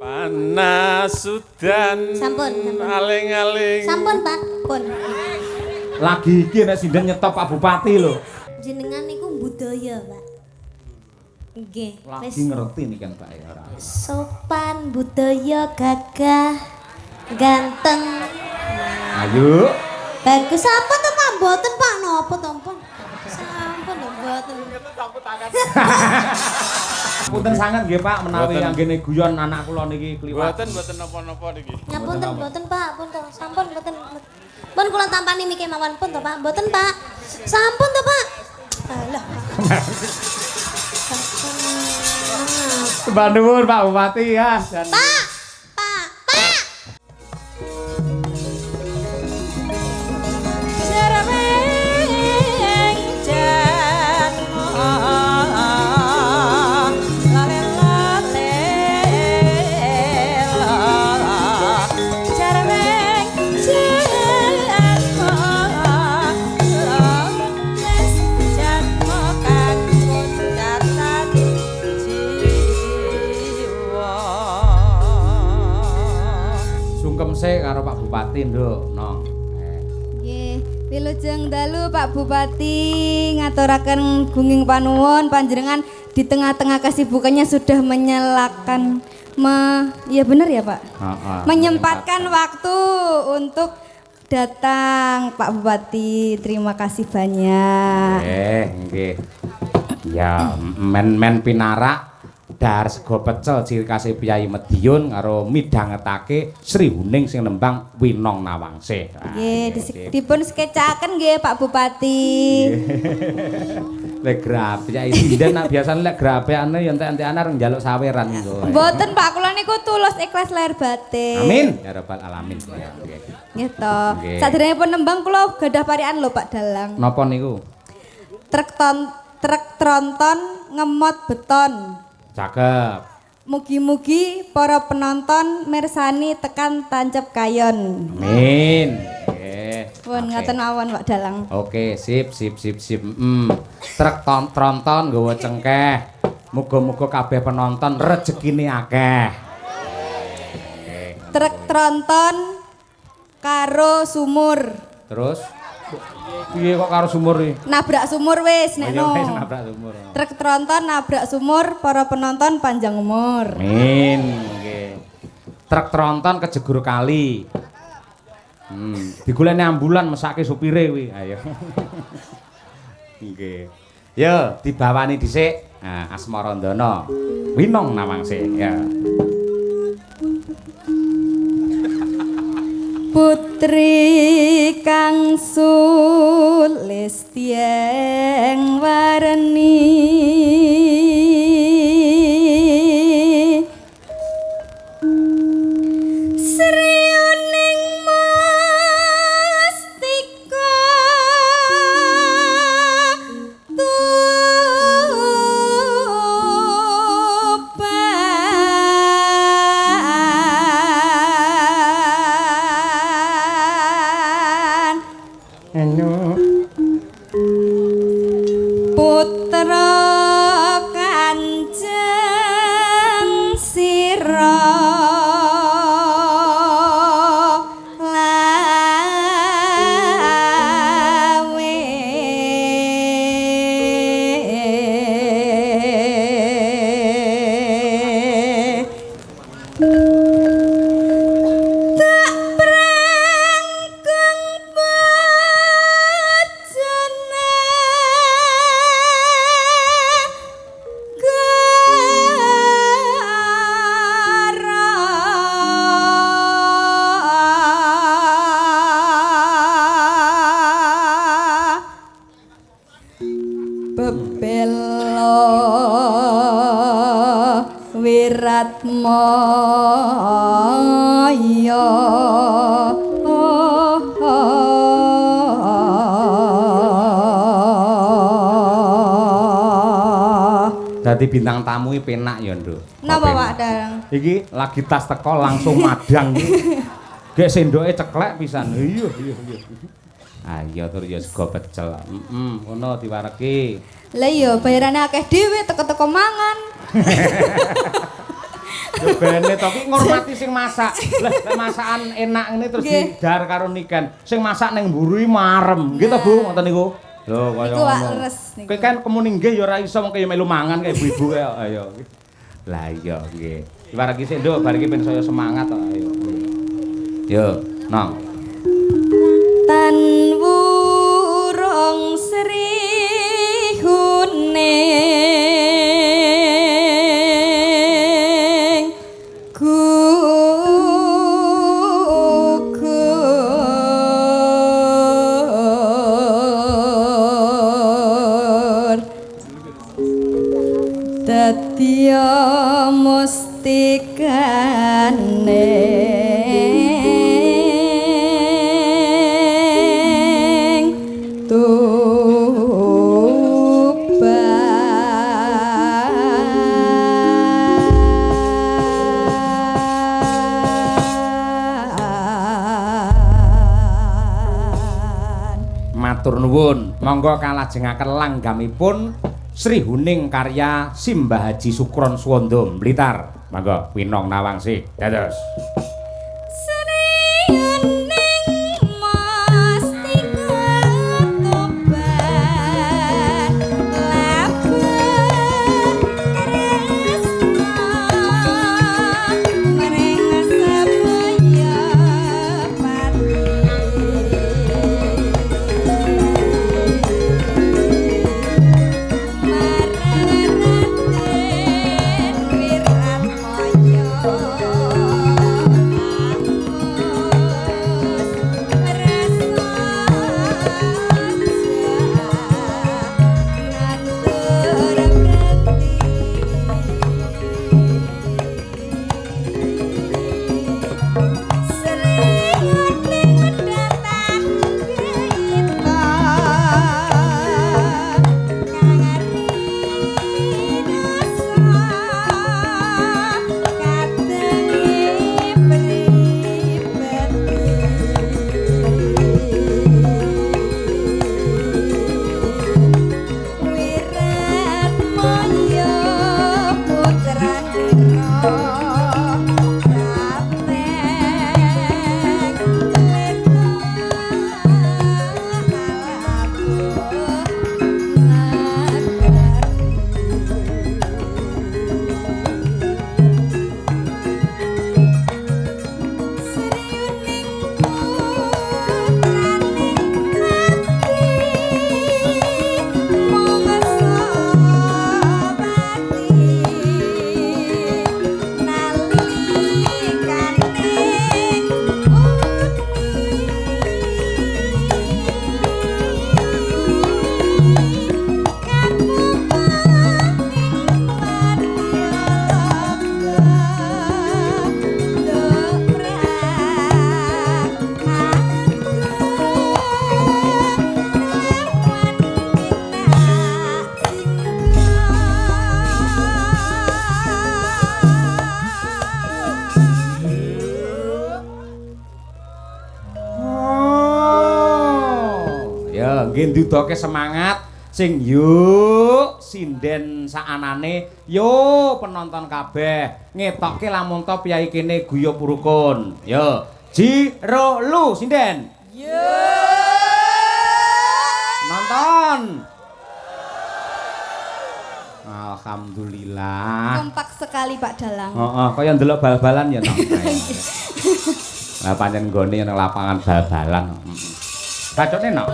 Panas sudan. Sampun. Aling-aling. Sampun, Pak. Pun. Lagi iki nek sinden nyetop Pak Bupati lho. Jenengan niku budaya, Pak. Nggih. Lagi ngerti nih kan Pak ya ora. Sopan, budaya, gagah, ganteng. Ayo. Bagus sampun to Pak, mboten Pak napa to pun. Sampun to mboten. Punten sanget nggih Pak menawi anggene guyon anak kula niki kliwat. Mboten napa-napa niki. Ngapunten mboten Pak, pun to. Sampun mboten. Pun kula tampani miki mawon pun to Pak, mboten Pak. Sampun to Pak. Alah. Mbak nuwun Pak Bupati ya. Pak. Karo Pak Bupati nduk, Nong. Nggih, wilujeng dalu Pak Bupati ngaturaken gunging panuwun panjenengan di tengah-tengah kesibukannya sudah menyelakan ya benar ya Pak? Menyempatkan waktu untuk datang Pak Bupati. Terima kasih banyak. Nggih. Ya, men pinarak Dar sego pecel ciri khas Piyai Madiun karo midhangetake Sri Huning sing nembang Winong Nawangse. Nggih, dipun sketsaken nggih Pak Bupati. Lek grape ya sinden nak biasane lek grapeane ya entek-entekane arep njaluk saweran niku. Mboten Pak, kula niku tulus ikhlas lahir batin. Amin ya rabbal alamin. Nggih to. Saderengipun nembang kula gadah parikan lho Pak Dalang. Napa niku? Truk tronton ngemot beton. Cakep. Mugi-mugi para penonton mirsani tekan tancep kayon. Amin. Nggih. Pun ngaten mawon Pak Dalang. Oke, sip. Truk tronton nggawa cengkeh. Muga-muga kabeh penonton rezekine akeh. Truk tronton karo sumur. Terus piye kok karo sumur iki? Nabrak sumur wis nek no. Wis nabrak sumur. Truk tronton nabrak sumur, para penonton panjang umur. Amin. Nggih. Truk tronton kejegur kali. Digoleki ambulan mesake supire kuwi. Ayo. Nggih. Yo, dibawani dhisik. Nah, Asmarandana. Winong Nawangse ya. Putri kang sulistiyeng warni Sri Uning Mustika Putra Kanjeng Sira Wiratmaya Dadi bintang tamu iki penak ya, Nduk. Napa Pak Dalang? Iki lagi tas teko langsung madang iki. Gek sendoke ceklek pisan. Iya. Ayo tur ya sego pecel. Ngono diwareki. Lah iya bayarane akeh dhewe teko-teko mangan. Yo bene to ki ngurmati sing masak. Lah masakan enak ngene terus didar karo niken. Sing masak ning mburu iki marem. Nggih to Bu, ngoten niku. Lho kaya Niku wak ngono. leres niku. Kowe kan kemuni nggih ya ora iso mung kaya melu mangan kaya ibu-ibu kaya ayo. Lah iya nggih. Ibarat iki sik nduk bar iki ben saya semangat kok ayo. Yo, Nong. Tan wurung Sri Huning gugur dadya mustikane Matur nuwun, monggo kalajengaken langgamipun Sri Huning karya Simbah Haji Sukron Suwondo Blitar. Monggo Winong Nawangsi. Dados. nggih ndudoke semangat sing yuk sinden saanane yo penonton kabeh ngetokke lamun to piyai kene guyub rukun yo jiro lu sinden yo nonton alhamdulillah kompak sekali Pak Dalang heeh kaya ndelok bal-balan ya nang lah pancen nggone nang lapangan bal-balan bacone no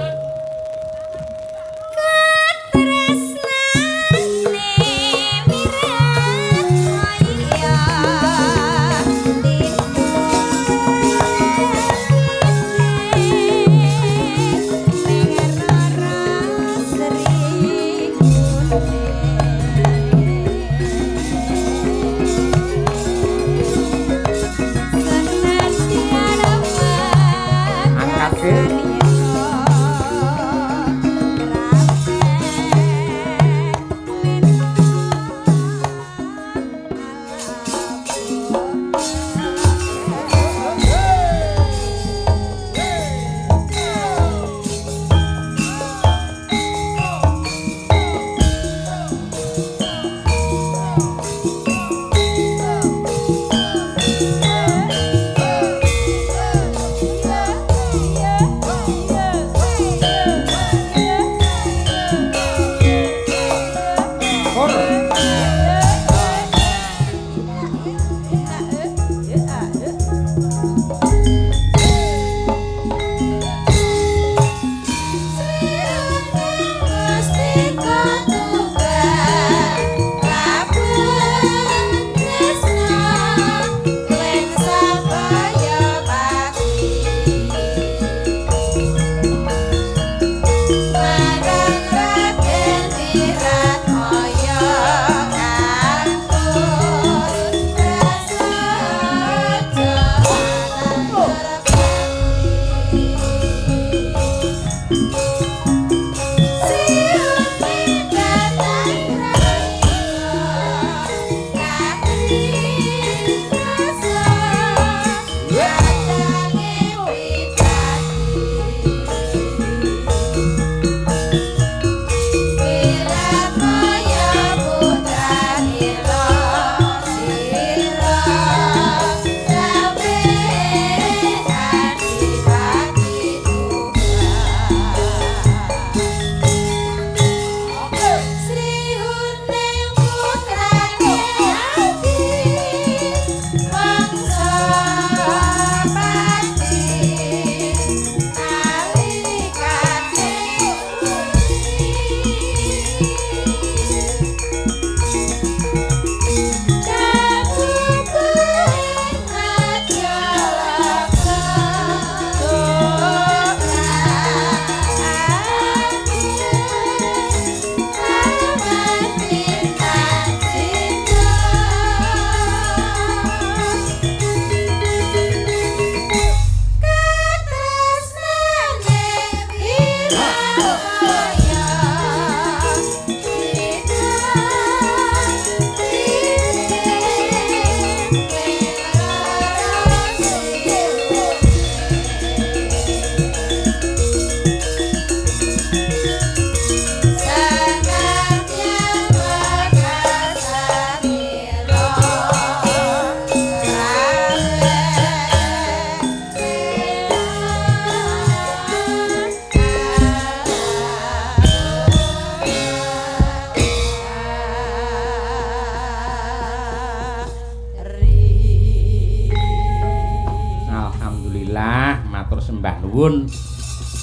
Mbah nuwun.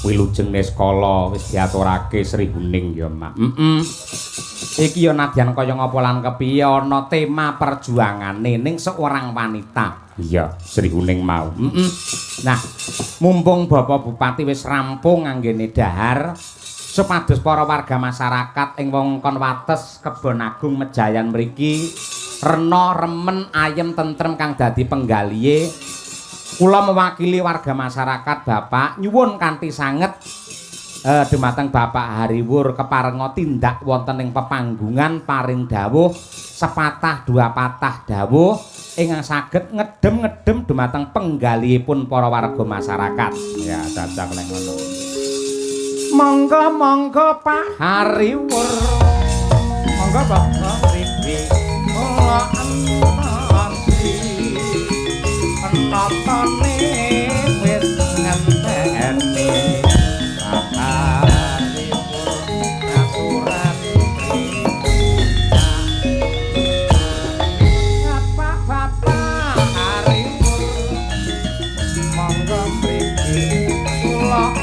Wilujeng Niskala wis diaturake Sri Huning ya, Mak. Iki ya nadyan kaya ngapa lan kepiye ana tema perjuangane ning seorang wanita. Iya, Sri Huning mau. Nah, mumpung Bapak Bupati wis rampung anggene dahar supados para warga masyarakat ing wewengkon wates Kebon Agung Mejayan mriki rena remen ayem tentrem kang dadi penggalihe kula mewakili warga masyarakat Bapak nyuwun kanthi sanget dumateng Bapak Hariwur keparenga tindak wonten ing pepanggungan paring dawuh sepatah dua patah dawuh ingkang saged ngedem-ngedem dumateng penggalihipun para warga masyarakat. Ya, cacak lek ngono. Monggo Pak Hariwur. Monggo Bapak mriki. Kula antansi. Penotone wis ngenteni. Bapak Hariwur aturan Bapak Hariwur. Monggo mriki. Kula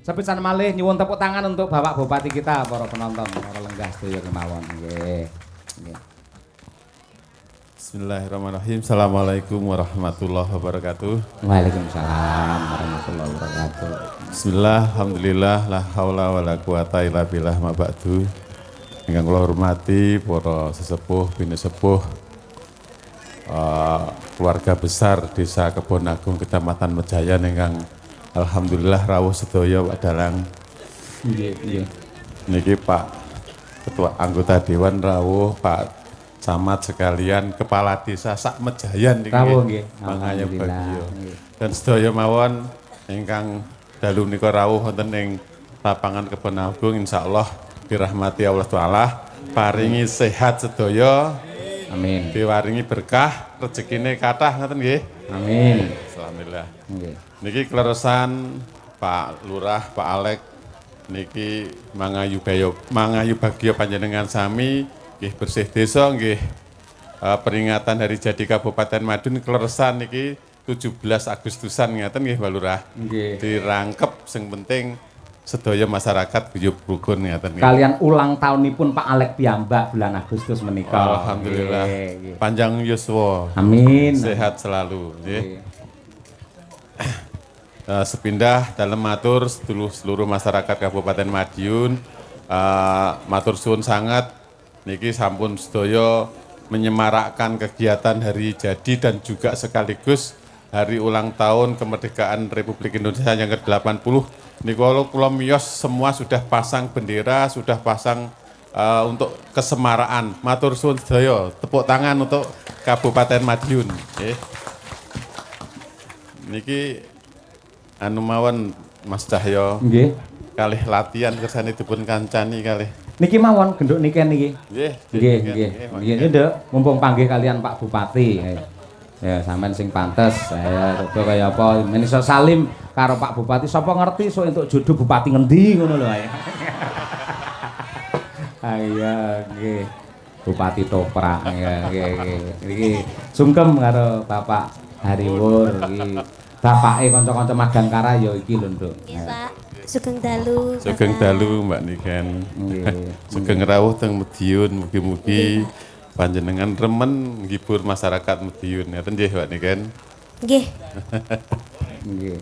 sepisan malih nyuwun tepuk tangan untuk Bapak Bupati kita, para penonton, para lenggah sedaya kemawon. Nggih. Nggih. Bismillahirrahmanirrahim. Assalamualaikum warahmatullahi wabarakatuh. Waalaikumsalam warahmatullahi wabarakatuh. Bismillah, alhamdulillah, la haula wala quwata illa billah ma ba'du. Ingkang kula hormati para sesepuh, bini sepuh, keluarga besar Desa Kebon Agung Kecamatan Mejayan ingkang alhamdulillah rawuh sedaya Pak Dalang. Nggih. Niki Pak Ketua Anggota Dewan rawuh, Pak Camat sekalian, Kepala Desa sak Mejayan niki. Rawuh nggih. Mangaya bagya. Dan sedaya mawon ingkang dalu nika rawuh wonten ing lapangan Kebon Agung insyaallah dirahmati Allah Taala, paringi sehat sedaya. Amin. Diwaringi berkah, rezekine kathah ngoten nggih. Amin. Alhamdulillah. Nggih. Niki kleresan Pak Lurah, Pak Alek niki mangayu bagya panjenengan sami nggih bersih desa nggih peringatan Hari Jadi Kabupaten Madiun kleresan niki 17 Agustusan ngaten nggih Pak Lurah. Nggih. Dirangkep sing penting sedaya masyarakat guyub rukun ngaten nggih. Kalian ulang tahunipun Pak Alek piyambak bulan Agustus menika. Alhamdulillah. Nggih. Panjang yuswa. Amin. Sehat selalu nggih. Nggih. Sepindah dalam matur seluruh masyarakat Kabupaten Madiun, matur suwun sangat niki sampun sedaya menyemarakkan kegiatan Hari Jadi dan juga sekaligus hari ulang tahun kemerdekaan Republik Indonesia yang ke-80. Niku kula miyos semua sudah pasang bendera, sudah pasang untuk kesemaraan. Matur suwun sedaya, tepuk tangan untuk Kabupaten Madiun. Niki anu mawon Mas Cahyo. Nggih. Kalih latihan kersane dipun kancani kalih. Niki mawon genduk niken niki. Nggih. Nggih, Nduk. Mumpung panggih kalian Pak Bupati. Ya, sampean sing pantes. Saya rada kaya apa men iso salim karo Pak Bupati. Sapa ngerti sok entuk jodoh bupati ngendi ngono lho ae. Ayo, nggih. Bupati Toprak. Nggih. Niki sungkem karo Bapak Hariwur iki. Bapake kanca-kanca Madangkara ya iki lho, Nduk. Nggih, Pak. Sugeng dalu. Sugeng dalu Mbak Niken. Nggih. Sugeng rawuh teng Madiun, mugi-mugi panjenengan remen ngibur masyarakat Madiun. Ngoten nggih Mbak Niken. Nggih. Nggih.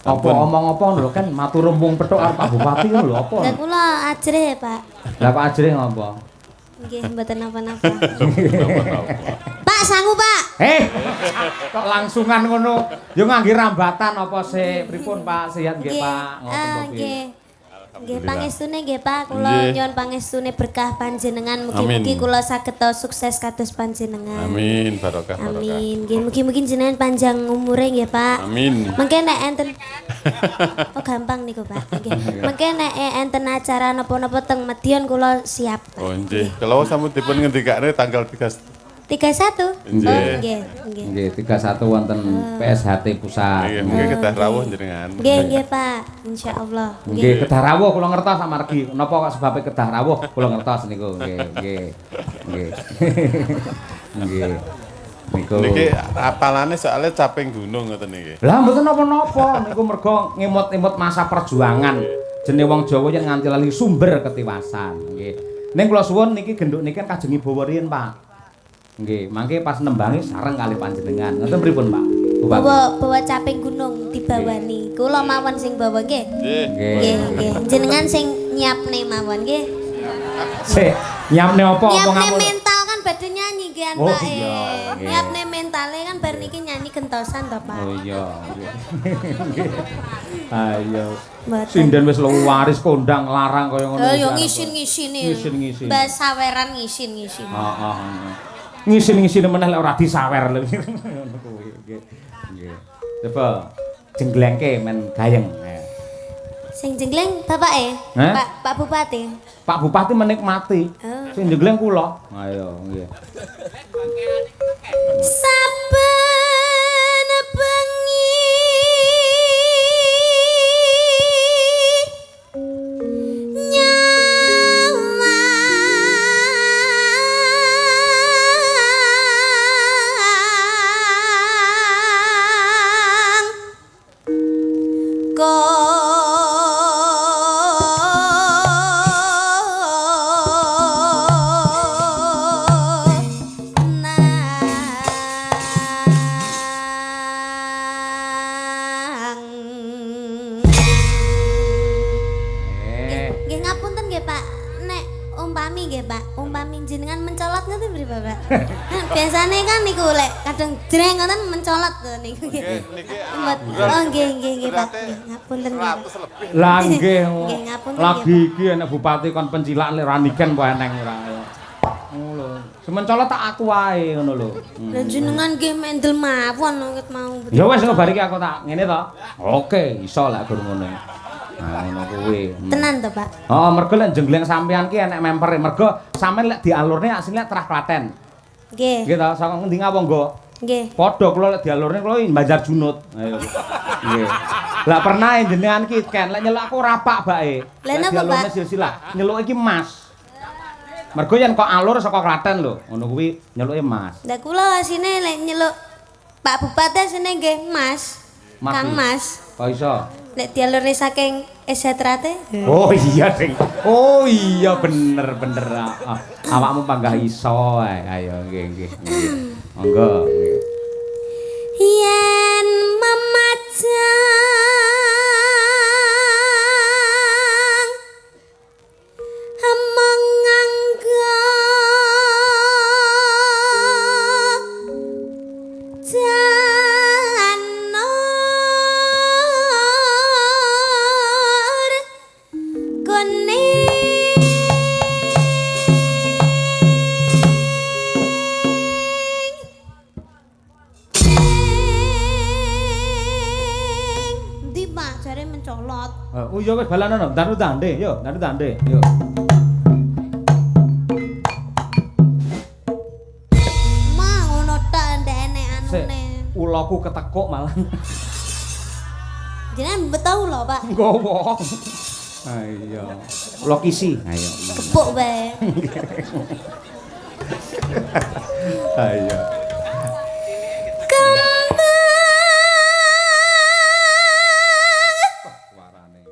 Apa omong apa lho kan matur rembung petuk karo Pak Bupati lho apa? Lah kula ajrih, Pak. Lah Pak Ajrih ngapa? Nggih, mboten napa-napa. Pak, sangu, Pak. Kok langsungan ngono? Ya ngangge rambatan apa sih? Pripun Pak? Sehat nggih, Pak? Ngoten to piye? Nggih. Nggih, pangestune nggih, Pak. Kula nyuwun pangestune berkah panjenengan. Mugi-mugi kula saged sukses kados panjenengan. Amin, barokah barokah. Amin. Nggih, mugi-mugi jenengan panjang umure nggih, Pak. Amin. Mengke nek enten Oh, gampang niku, Pak. Nggih. Mengke nek enten acara napa-napa teng Madiun kula siap, Pak. Oh nggih. Kalau sampun dipun ngendikane tanggal 3 31. Nggih. Oh, nggih, nggih. Nggih, 31 wonten PSHT pusat. Nggih, mungkin kedah rawuh jenengan. Nggih, nggih, Pak. Insyaallah. Nggih, kedah rawuh kula ngertos amargi napa kok sebabe kedah rawuh kula ngertos niku. Nggih, nggih. Nggih. Nggih. Niku. Niki apalane soalnya caping gunung ngoten niki. Lah mboten napa-napa niku mergo ngemot-emot masa perjuangan. Jenenge wong Jawa yen nganti lali sumber ketiwasan. Nggih. Ning kula suwun niki genduk niki kan kajeng ibu riyin, Pak. Nggih, mangke pas nembangi sareng kali panjenengan. Ngoten pripun, Pak? Bupati. Bawa caping gunung dibawani. Kula mawon sing bawa nggih. Nggih. Nggih, nggih. Jenengan sing nyiapne mawon nggih. Sik, nyiapne apa Nyiapne omonganmu? mental kan badhe nyanyi nggih an Oh, Pak. iya, nggih. Nyiapne mentale kan bar niki nyanyi gentosan to, Pak. Oh iya. Nggih. Ayo. Mboten. Sinden wis waris kondang larang kaya ngono. Yo ngisin-ngisine. Ngisin-ngisin. Bas saweran ngisin-ngisin. Heeh. Ngisin-ngisin meneh lek ora disawer lho. Ngono kuwi. Nggih. Nggih. Coba jengglengke men gayeng. Sing jenggleng bapake? Hah? Pak Bupati. Pak Bupati menikmati. Oh. Sing jenggleng kula. Ayo, nggih. Saben bengi Nggih ngapunten nggih Pak. Nek umpami nggih Pak, umpami jenengan mencolot ngoten pripun Pak? Biasane kan niku lek kadang jreng ngoten mencolot to niku nggih. Niki Oh nggih nggih nggih Pak. Nggih, ngapunten nggih. Pak. 100 lebih. Lah nggih. Nggih, ngapunten, Lagi nggih, iki enek bupati kon pencilak lek raniken apa eneng ora. Ngono lho. Semencolot tak aku wae ngono lho. Lah jenengan nggih mendel mawon ket mau. Ya wis engko bar iki aku tak ngene to. Oke, iso lek gur ngono. Nah, ngono kuwi. Tenan to Pak? Oh, mergo lek jengleng sampean ki enek mempere. Mergo sampean lek dialurne asline lek Trah Klaten. Nggih. Nggih to, saka ngendi ngawangga? Nggih. Padha kula lek dialurne kula Banjar Junut. Ayo. Nggih. Lah pernah jenengan ki Ken lek nyeluk aku rapak bae. Lah napa, dialurne Pak? silsilah. Nyeluk iki Mas. Mergo yen kok alur saka Klaten lho, ngono kuwi nyeluke Mas. Lah kula asine lek nyeluk Pak Bupati asine nggih Mas. Mas Kang iki. Mas. Kok iso? Nek dialure saking Esetrate. Oh iya, Ding. Oh iya bener. Awakmu panggah iso ae. Ayo nggih nggih. Monggo nggih. Yen memajang menganggo janur kuning Ndi Pak jare mencolot. Oh iya wis balanono, ntar tande, yo, ntar tande, yo. Ma ngono tok ndek enek Sik, anune. ulaku ketekuk malah. Jenengan betul lho Pak. Gowo. Ayo. Lokisi. Ayo. Kepuk bae. Ayo. Suarane.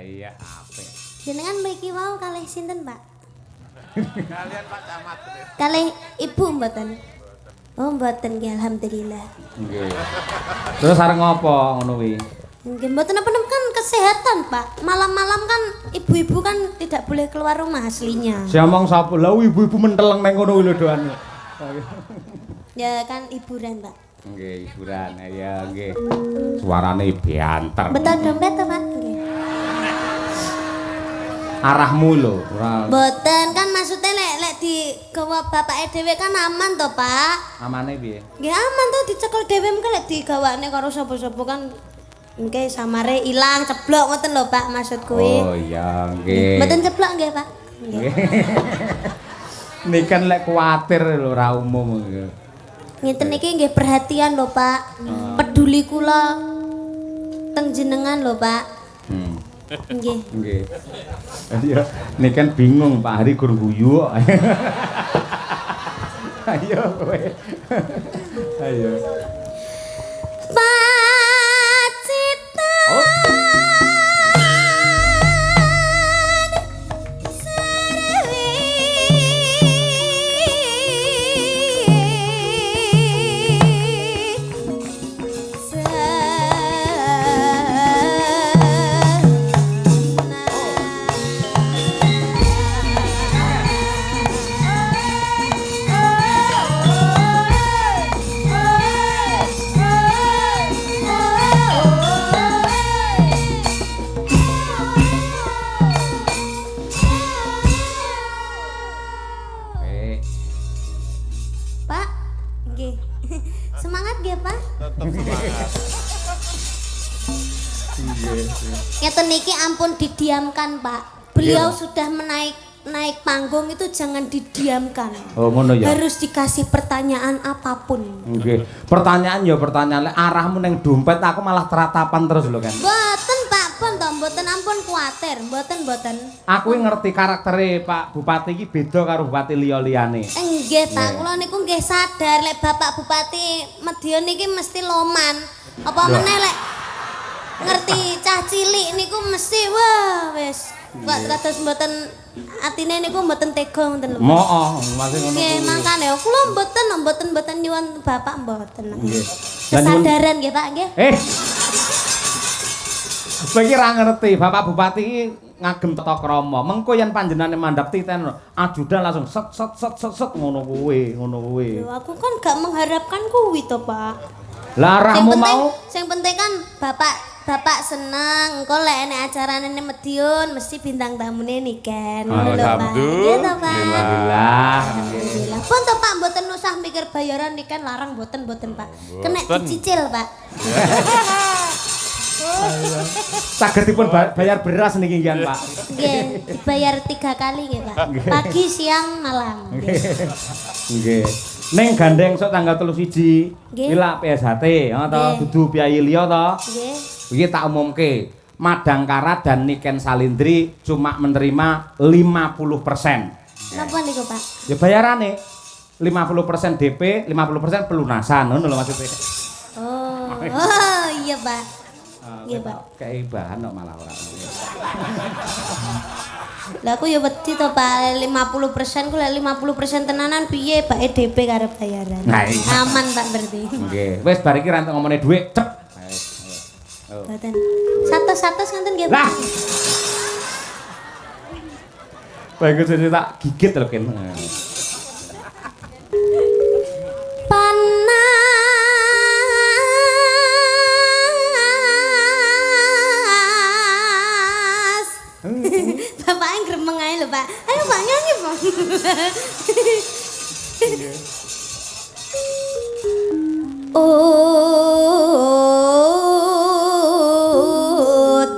Iya, apik. Jenengan mriki wau kalih sinten, Pak? Kalian Pak Camat. Kalih Ibu mboten? Oh, mboten nggih alhamdulillah. Nggih. Terus areng ngopo ngono kuwi? Nggih, mboten napa-napa kan kesehatan, Pak. Malam-malam kan ibu-ibu kan tidak boleh keluar rumah aslinya. Si omong sapa? Lah ibu-ibu menteleng nang ngono lho doane. Ya kan hiburan, Pak. Nggih, hiburan. Ya nggih. Suarane bianter. Betul dompet to, Pak? Nggih. Arahmu lho, ora Mboten kan maksudnya lek di gawa bapake dhewe kan aman to, Pak. amane piye? Nggih aman to dicekel dhewe mengko lek digawane karo sapa-sapa kan nggih samare ilang ceblok ngoten lho Pak maksud kuwi. Oh iya nggih. Mboten ceblok nggih Pak. Nggih. Ini kan lek kuwatir lho ora umum. Ngeten iki nggih perhatian lho Pak. Peduli kula teng jenengan lho Pak. Nggih. Nggih. Iya, ini kan bingung Pak Hari gur guyu kok. Ayo kowe. Ayo. Pak, nggih. Semangat nggih, Pak. Tetap semangat. Ngeten niki ampun didiamkan, Pak. Beliau sudah naik panggung itu jangan didiamkan. Oh ngono ya. Harus dikasih pertanyaan apapun. Nggih. Pertanyaan ya pertanyaan lek arahmu ning dompet aku malah teratapan terus lho kan. Mboten Pak, pun to mboten ampun kuwatir, mboten. Aku ngerti karaktere Pak Bupati iki beda karo bupati liya-liyane. Nggih Pak, kula niku nggih sadar lek Bapak Bupati Medion niki mesti loman. Apa meneh lek ngerti cah cilik niku mesti wah wis kok kados mboten atine niku mboten tega ngoten lho. Mooh, masih ngono. Nggih, makane kula mboten nyuwun Bapak mboten. Nggih. Kesadaran nggih Pak nggih. Kowe iki ra ngerti, Bapak Bupati iki ngagem tata krama. Mengko yen panjenengane mandhap titen ajudan langsung set ngono kuwi. Lho aku kan gak mengharapkan kuwi to, Pak. Lah arahmu mau Sing penting kan Bapak seneng, engko lek enek acarane ning Medion mesti bintang tamune niken. Ngono lho, Pak. Nggih to, Pak. alhamdulillah. Alhamdulillah. Pun to Pak mboten usah mikir bayaran niken larang mboten Pak. Kena dicicil, Pak. Saged dipun bayar beras niki nggih, Pak. Nggih, dibayar 3 kali nggih, Pak. Pagi, siang, malam. Nggih. Ning gandeng sok tanggal 31. Nggih. Iki lak PSHT, ngono to, Nggih. dudu biaya liya to. Nggih. Iki tak umumke. Madangkara dan Niken Salindri cuma menerima 50%. Napa niku, Pak? Ya bayarane 50% DP, 50% pelunasan, ngono lho maksudnya. Oh, iya, Pak. Iya, Pak. Kayak bahan kok malah ora. Lah aku ya wedi to, Pak. 50% ku lek 50% tenanan piye, Pak EDP karep bayaran. Nah, iya. Aman, Pak berarti. Nggih. Wis bar iki rantek ngomongne dhuwit, cep. Mboten. Satus ngoten nggih, Pak. Lah. Bagus ini tak gigit lho Ken. Panas. Bapaknya gremeng ae lho, Pak. Ayo Pak nyanyi, Pak.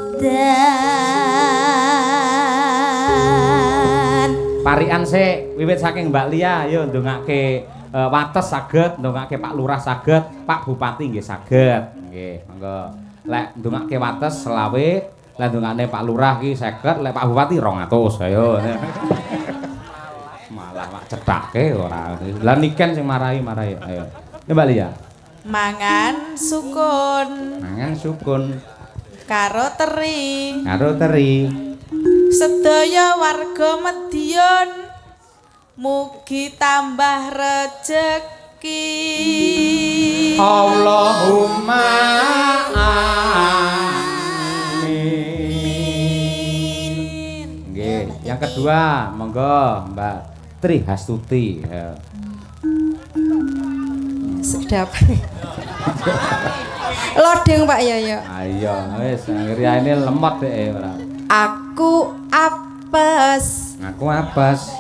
Udan. Parian sik wiwit saking Mbak Lia yo ndongake wates saged, ndongake Pak Lurah saged, Pak Bupati nggih saged. Nggih, monggo. Lek ndongake wates 20, lek ndongane Pak Lurah ki 50, lek Pak Bupati 200. Ayo. Malah mak cethake ora. Lah niken sing marahi. Ayo. Ya Mbak Lia. Mangan sukun Mangan sukun karo teri sedaya warga Medion mugi tambah rejeki Allahumma Yang kedua, monggo Mbak Tri Hastuti. Ya. Sedap. Lodeng Pak Yoyo. Ayo, wis ini lemot deh ora. Aku apes. Aku apes.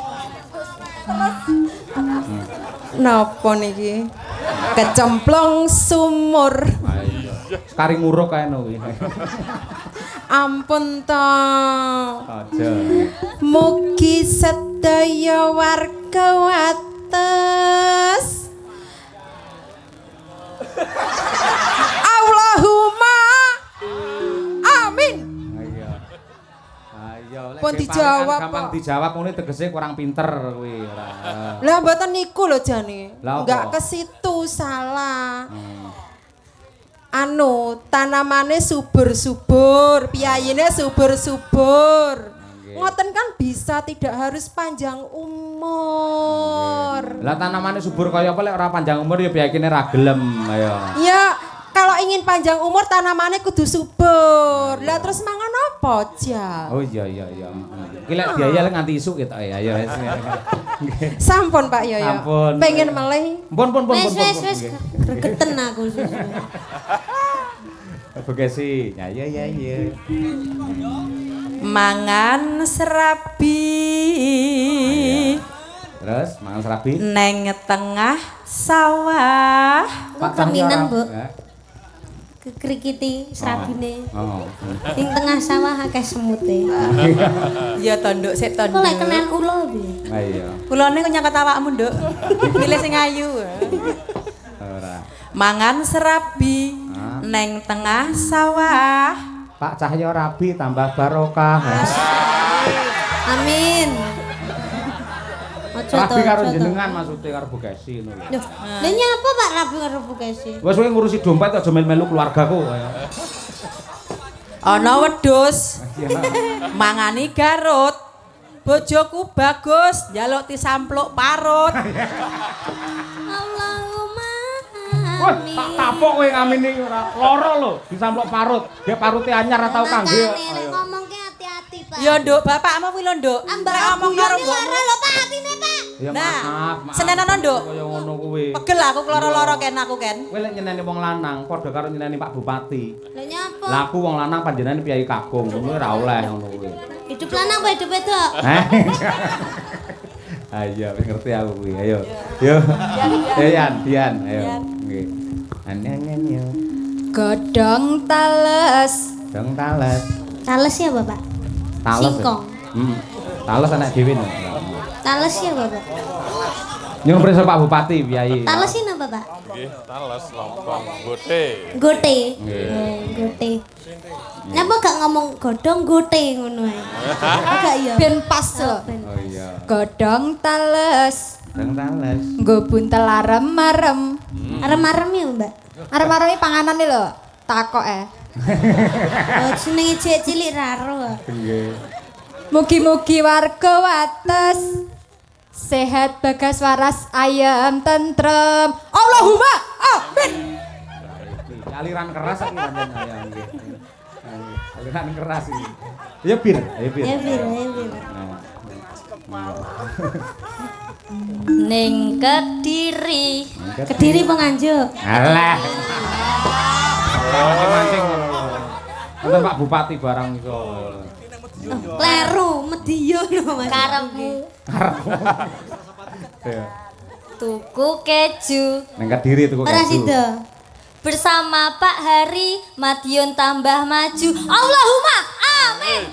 Napa niki? Kecemplung sumur. Ayo. Kari nguruk kae no kuwi. Ampun to. Aja. Mugi sedaya warga wates. Allahumma amin. Ayo. Ayo, lek Pun keparengan dijawab, gampang kok. dijawab ngene tegese kurang pinter kuwi ora. Lah mboten niku lho jane. Lah apa? Enggak ke situ, salah. Anu, tanamane subur-subur, piyayine subur-subur. Ngoten kan bisa tidak harus panjang umur. Lah tanamane subur kaya apa lek ora panjang umur ya biyakine ra gelem ayo. Ya, kalau ingin panjang umur tanamannya kudu subur. Lah terus mangan apa, Jal? Oh iya. Iki lek biaya lek nganti isuk gitu ya. Ayo wis. Sampun Pak Yoyo. Sampun. Pengen meleh. Pun. Wes gregeten aku. Bekasi. Ya. Mangan serabi Terus mangan serabi. neng tengah sawah. Kok keminan, Bu? Ya. Kekrikiti serabine. Oh. Ing tengah sawah akeh semute. Ya tonduk sik Kok tonduk. lek kenen ulo piye? Ayo. Kulone kok nyangkat awakmu, Nduk. Milih sing ayu. Ora. Mangan serabi Ah. neng tengah sawah. Pak Cahyo rabi tambah barokah. Amin. Ojo to. Rabi karo ojo to. jenengan maksudnya karo Bekasi ngono lho. Loh, lha nyapa Pak Rabi karo Bekasi? Wes kowe ngurusi dompet aja melu keluargaku kaya. Ana wedhus. Mangani Garut. Bojoku bagus, njaluk disampluk parut. Allahumma Wah, amin. tak tapok kowe ngamin iki ora loro lho, disamplok parut. Dia parute anyar ora tau kangge. Makane lek ngomongke hati-hati, Pak. Ya, Nduk, bapakmu kuwi lho, Nduk. Ambak Lek ngomong ngomong karo karo mbokmu. lho Pak atine, Pak. Ya Nah, maaf. senenono, Nduk. Kaya ngono kuwi. Pegel aku keloro-loro ken aku ken. Kowe lek nyeneni wong lanang padha karo nyeneni Pak Bupati. Lha nyapa? Lah aku wong lanang panjenengan piyai kakung, ngono ora oleh ngono kuwi. Hidup lanang apa hidup wedok? Heh. Ayo, wis ngerti aku kuwi. Ayo. Yo. Dian, ayo. Nggih. Anyanyan yo. Godhong tales. Dong tales. Tales ya, Bapak? Tales. Singkong. Tales anak dhewe no. Tales ya, Bapak? Nyuwun prisa Pak Bupati piyai. Talesin apa, Pak? Nggih, tales lompong gote. Gote. Nggih. Gote. Napa gak ngomong godhong gote ngono ae? Enggak ya. Ben pas lho. Oh iya. Godhong tales. Dong tales. Nggo buntel arem-arem. Arem-arem ya, Mbak. Arem-arem iki panganane lho. Takok Oh, jenenge cek cilik raro. Nggih. Mugi-mugi warga wates sehat bagas waras ayam tentrem. Allahumma amin. Aliran keras iki pancen ya nggih. Aliran keras iki. Ya bir, ayo bir. Ya, Bir, ya, Bir. Nah, Ning Kediri. Kediri penganjuk. alah. Mancing-mancing ngono. Wonten Pak Bupati barang iso. Kleru, Medion Mas. Karepmu. Ya. Tuku keju Nang Kediri tuku Ora keju. sida. bersama Pak Hari Madiun tambah maju. Allahumma amin.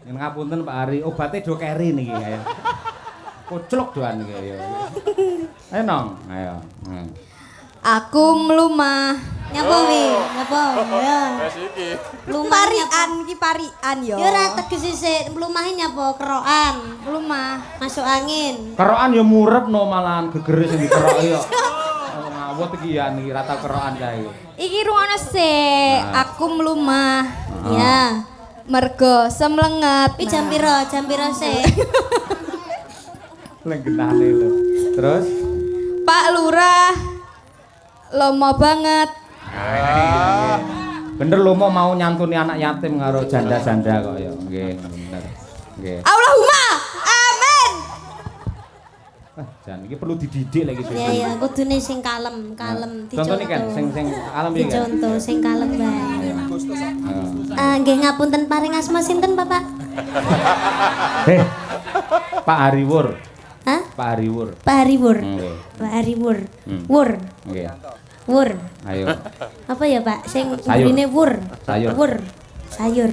Yen ngapunten Pak Hari, obate do keri niki kaya. Kucluk doan niki ya. Ayo nong, ayo. Aku mlumah. Nyapa wi? Nyapa? Ya. Wes iki. Lumah nyapa? Parian iki parian yo. Ya ora tegese sik mlumahe nyapa kerokan. Mlumah. Masuk angin. Kerokan ya murep no malahan gegere sing dikeroki yo. Ngawut iki ya niki ra tau kerokan kae. Iki rungono sik. Aku mlumah. Ya. Mergo semlenget. Pi jam piro sik? Lenggenane lho. Terus Pak Lurah lomo banget. bener lo mau nyantuni anak yatim karo janda-janda kok ya. Nggih, bener. Nggih. Allahumma amin. Jan iki perlu dididik lagi Iya iya, kudune sing kalem, kalem Contohnya kan sing kalem iki kan. Dicontoh sing kalem bae. Nggih ngapunten paring asma sinten, Bapak? Pak Hariwur. Hah? Pak Hariwur. Pak Hariwur. Nggih. Pak Hariwur. Wur. Nggih. Wur. Ayo. Apa ya, Pak? Sing Sayur. gurine wur. Sayur. Wur. Sayur.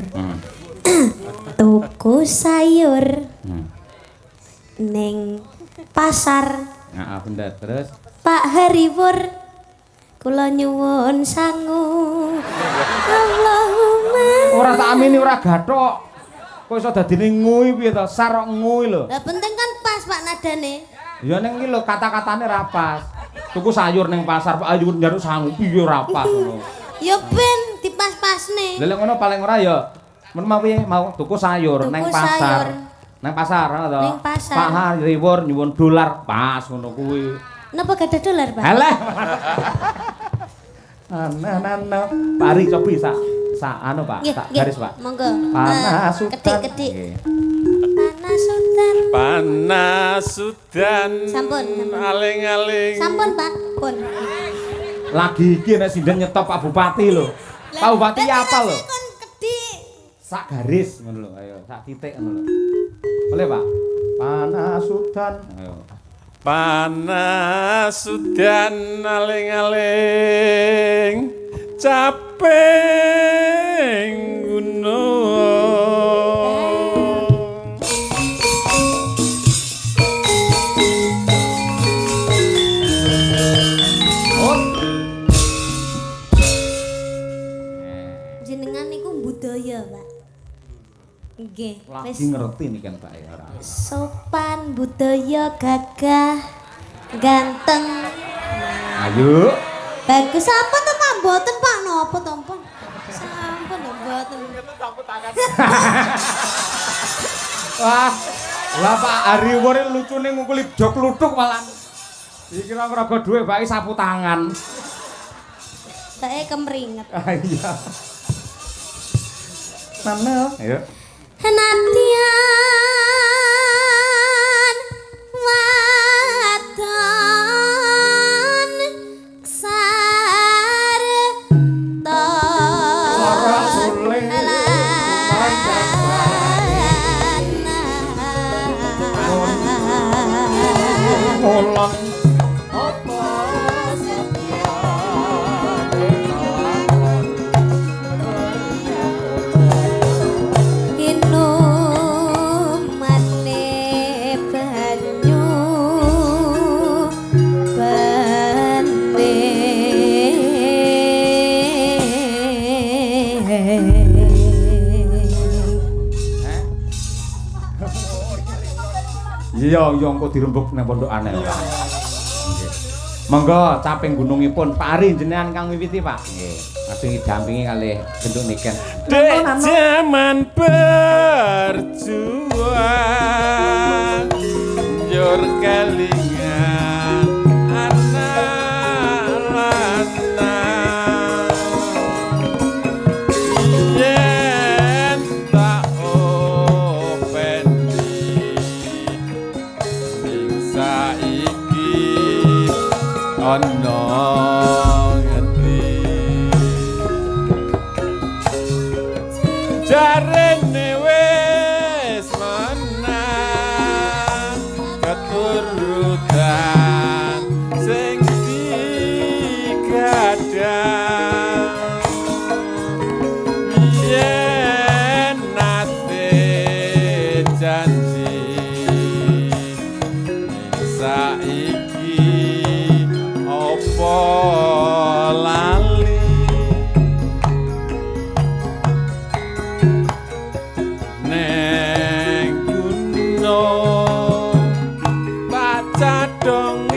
Tuku sayur Ning pasar. Nah, bener. Terus Pak Hariwur kula nyuwun sangu. Allahumma. ora tak amini ora gathok. Kok iso dadine ngui piye to? Sarok ngui lho. Lah penting kan pas Pak nadane. Ya ning iki lho kata-katane ra pas. Tuku sayur ning pasar Pak Ayu njaluk sangu piye ora pas ngono. Ya ben dipas-pasne. Lha lek ngono paling ora ya men mau piye mau tuku sayur Tuku ning pasar. sayur. Nang pasar ngono to. Ning pasar. Pak Hariwur nyuwun dolar pas ngono kuwi. Napa gadah dolar, Pak? Alah. Ana. Pari cobi sak anu Pak, Nggih, sak nggih. garis Pak. Monggo. Panas sudan. Kedik-kedik. Nggih. Panas sudan. Panas sudan Sampun. aling-aling. Sampun, Pak. Pun. Lagi iki nek sinden nyetop Pak Bupati lho. Pak Bupati apa lho? Kon kedik. Sak garis ngono lho, ayo sak titik ngono lho. Boleh Pak? Panas sudan. Ayo. Panas sudan aling-aling caping gunung. Jenengan niku budaya, Pak. Nggih. Lagi ngerti nih kan Pak ya ora. Sopan, budaya, gagah, ganteng. Ayo. Bagus sampun to Pak mboten Pak napa to pun. Sampun to mboten. Wah. Lah Pak Hariwur lucune ngungkuli jok luthuk malah. Iki kira ngraga duwe Pak sapu tangan. Saya kemringet. Ah iya. Mana? Ayo. Senadyan wadon sarta Ora sule Mulang inumane banyu Iya, engko dirembuk nang pondokane. Nggih. Monggo caping gunungipun Pak Ari jenengan kang miwiti, Pak. Nggih. Ajeng didampingi kalih genduk niken. Dek zaman berjuang jur kelingan anak lanang yen tak openi ning saiki ana jarene wis menang keturutan sing digadang yen nate janji saiki opo lali neng gunung baca dong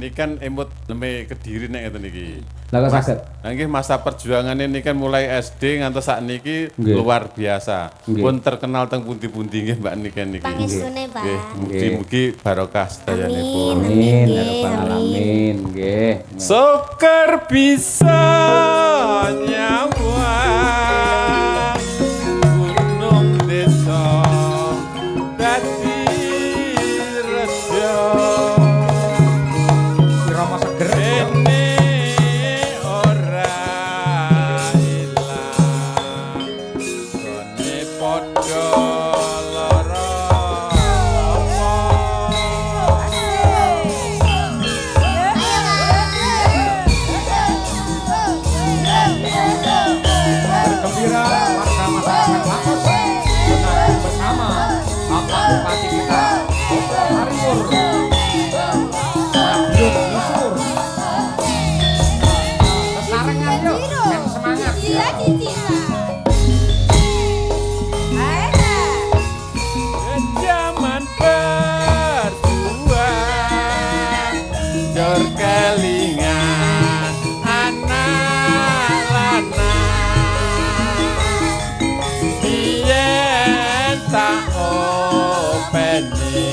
ini kan emut leme Kediri nek ngeten iki. Lah kok saged? Nah nggih masa perjuangan ini kan mulai SD ngantos sakniki Nggih. luar biasa. Nggih. Pun terkenal teng pundi-pundi nggih Mbak Niken niki. Pangestune, Pak. Nggih, mugi-mugi barokah sedayanipun. Amin ya rabbal alamin nggih. Syukur bisa nyawa gunung desa dadi rejo Irama seger. ini ora ilang gone padha lara Bergembira warga masyarakat Laos dengan bersama Bapak Bupati kita Bapak Hariwur Madiun Yusur kesarengan yuk men semangat ya. Zaman berjuang jor kelingan anak lanang yen tak openi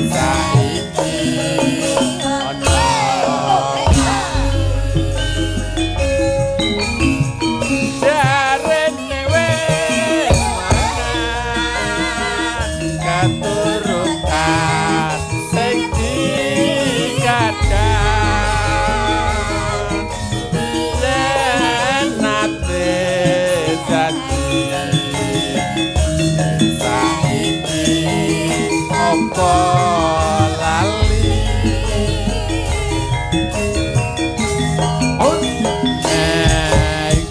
saiki ana jarene wis mangan katurutan sing dikadang yen nate janji saiki apa lali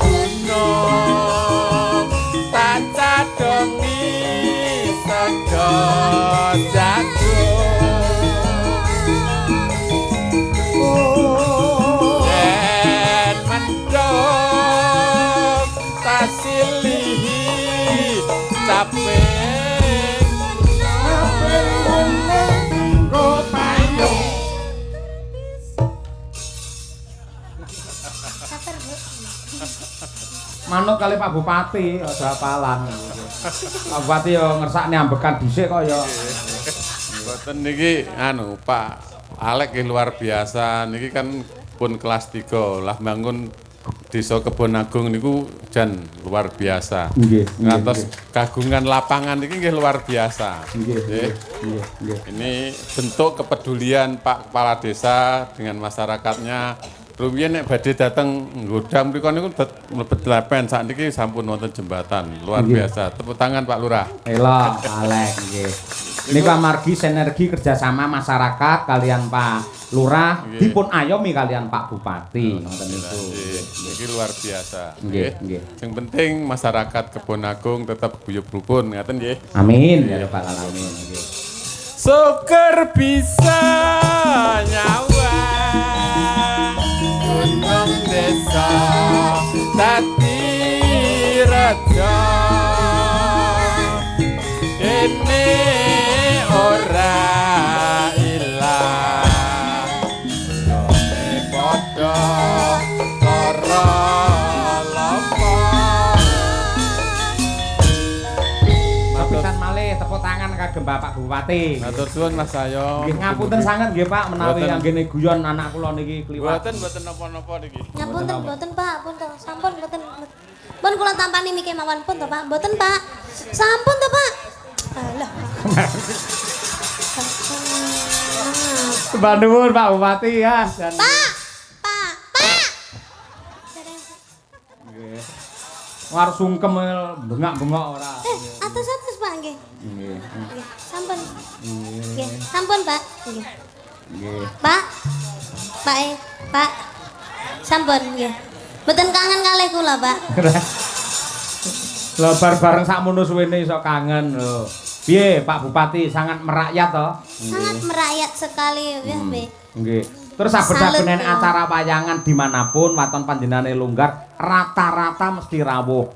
gunung tak cadongi sego jagung yen mendung tak silihi capek kopayung Sabar, Bu. Manut kali Pak Bupati aja apalan. Pak Bupati yo ngersakne ambekan dhisik kok yo. Mboten niki anu Pak Alek nggih luar biasa niki kan pun kelas 3 lah bangun Desa Kebon Agung niku jan luar biasa. Nggih. Ngantos kagungan lapangan niki nggih luar biasa. Nggih. Ini bentuk kepedulian Pak Kepala Desa dengan masyarakatnya. Rumiyin nek badhe dateng nggodang mriku niku mlebet lepen sakniki sampun wonten jembatan. Luar Nggih. biasa. Tepuk tangan Pak Lurah. Ela Alek nggih. Niku amargi sinergi kerjasama masyarakat kalian Pak Lurah Nggih. dipun ayomi kalian Pak Bupati ngoten niku. Nggih, niki luar biasa. Nggih, nggih. Sing penting masyarakat Kebon Agung tetap guyub rukun ngaten nggih. Amin ya rabbal alamin nggih. Syukur bisa nyawa gunung desa dadi raja ini ora ilang gone padha lara lopo Sepisan malih tepuk tangan kagem Bapak Bupati. matur suwun Mas Ayo. Nggih ngapunten sanget nggih Pak menawi Mboten. anggene guyon anak kula niki kliwat. Mboten napa-napa niki. Ngapunten mboten Pak, pun to. Sampun mboten. Pun kula tampani miki mawon pun to Pak. Mboten Pak. Sampun to Pak. Alah. Sembah nuwun Pak Bupati ya. Dan- Pak. Pak. Pak. Nggih. War sungkem bengak-bengok ora. Atus-atus Pak nggih. Nggih. Nggih, sampun. Nggih, sampun Pak. Nggih. Nggih. Pak. Pak. Sampun nggih. Mboten kangen kalih kula, Pak. Lah bareng sakmono suwene iso kangen lho. Piye Pak Bupati sangat merakyat to? Sangat merakyat sekali ya, Be. Nggih. Terus saben-sabenen Salut, ya. acara wayangan dimanapun waton panjenengane longgar rata-rata mesti rawuh.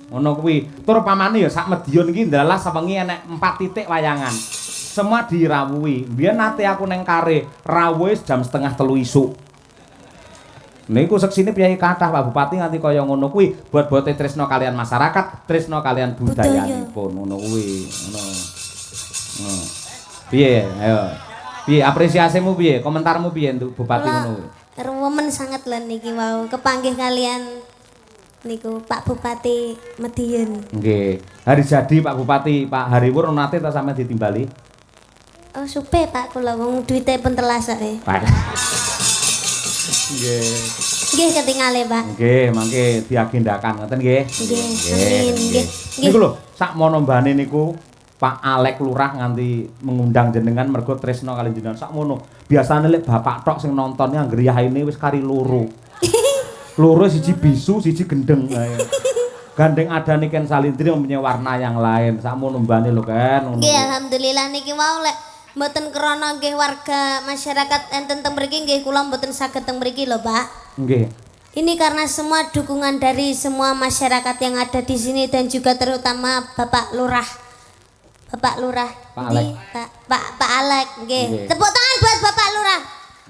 Ngono kuwi. Tur pamane ya sak Medion iki ndalah sewengi enek 4 titik wayangan. semua dirawuhi. Biyen nate aku neng Kare, rawuhe jam 2:30 isuk. Niku seksine piyai kathah Pak Bupati nganti kaya ngono kuwi buat-buate tresno kalian masyarakat, tresno kalian budayanipun ngono kuwi. Ngono. Piye? Ayo. Piye apresiasimu piye? Komentarmu piye untuk Bupati ngono kuwi? Remen sangat lan niki wau kepanggih kalian niku Pak Bupati Madiun. Nggih. Hari jadi Pak Bupati, Pak Hariwur nate ta sampeyan ditimbali? Oh, supe Pak kula wong duwite pun telas ae. Pak. Nggih. Nggih ketingale, Pak. Nggih, mangke diagendakan ngoten nggih. Nggih, amin. Nggih. Niku lho, sakmono mbane niku Pak Alek Lurah nganti mengundang jenengan mergo tresno kali jenengan sakmono. Biasane lek bapak tok sing nontonnya anggere yaine wis kari loro. Loro siji bisu, siji gendeng. Gandeng adane Ken Salintri mempunyai warna yang lain. Sakmono mbane lho Ken. Nggih, alhamdulillah niki wau lek mboten krana nggih warga masyarakat enten teng mriki nggih kula mboten saged teng mriki lho, Pak. Nggih. Ini karena semua dukungan dari semua masyarakat yang ada di sini dan juga terutama Bapak Lurah. Bapak Lurah. Pak Alek. Pak Alek, nggih. Nggih. Tepuk tangan buat Bapak Lurah.